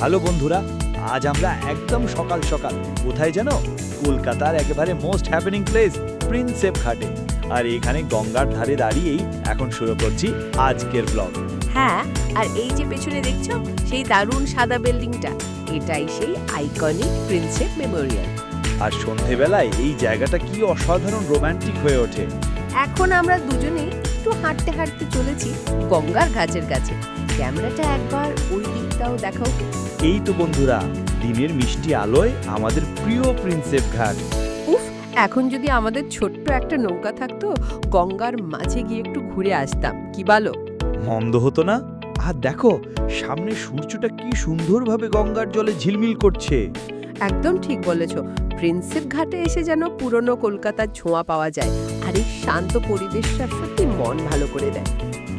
Hello বন্ধুরা, আজ আমরা একদম সকাল সকাল কোথায় জানো? কলকাতার একেবারে মোস্ট হ্যাপেনিং প্লেস প্রিন্সেপ ঘাটে। আর এখানে গঙ্গার ধারে দাঁড়িয়েই এখন শুরু করছি আজকের ব্লগ। হ্যাঁ, আর এই যে পেছনে দেখছো সেই দারুণ সাদা বিল্ডিংটা, এটাই সেই আইকনিক প্রিন্সেপ মেমোরিয়াল। আর সন্ধেবেলায় এই জায়গাটা কি অসাধারণ রোমান্টিক হয়ে ওঠে। এখন আমরা দুজনেই একটু হাঁটতে হাঁটতে চলেছি গঙ্গার ঘাটের কাছে। ক্যামেরাটা একবার ওই দিকটাও দেখাও। এই তো বন্ধুরা, দিনের মিষ্টি আলোয় আমাদের প্রিয় প্রিন্সেপ ঘাট। উফ, এখন যদি আমাদের ছোট্ট একটা নৌকা থাকতো, গঙ্গার মাঝে গিয়ে একটু ঘুরে আসতাম, কি বলো? মন্দ হতো না। আর দেখো, সামনে সূর্যটা কি সুন্দরভাবে গঙ্গার জলে ঝিলমিল করছে। একদম ঠিক বলেছ। প্রিন্সেপ ঘাটে এসে যেন পুরনো কলকাতার ছোঁয়া পাওয়া যায়। আর এই শান্ত পরিবেশটা সত্যি মন ভালো করে দেয়।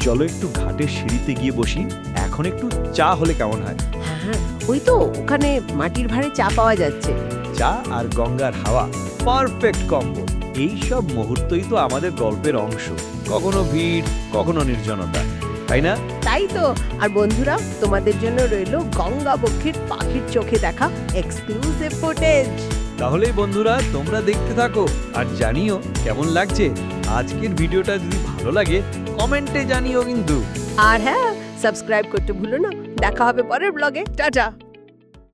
চলো একটু ঘাটের সিঁড়িতে গিয়ে বসি। এখন একটু চা হলে কেমন হয়? হ্যাঁ, ওই তো ওখানে মাটির ভাঁড়ে চা পাওয়া যাচ্ছে। চা আর গঙ্গার হাওয়া, পারফেক্ট কম্বো। এই সব মুহূর্তই তো আমাদের গল্পের অংশ। কখনো ভিড়, কখনো নির্জনতা, তাই না? তাই তো। আর বন্ধুরা, তোমাদের জন্য রইল গঙ্গা বক্ষীর পাখির চোখে দেখা এক্সক্লুসিভ ফুটেজ। তাহলে বন্ধুরা, তোমরা দেখতে থাকো আর জানিও কেমন লাগছে। আজকের ভিডিওটা যদি ভালো লাগে কমেন্টে জানিও কিন্তু। আর হ্যাঁ, সাবস্ক্রাইব করতে ভুলো না। দেখা হবে পরের ব্লগে। টাটা।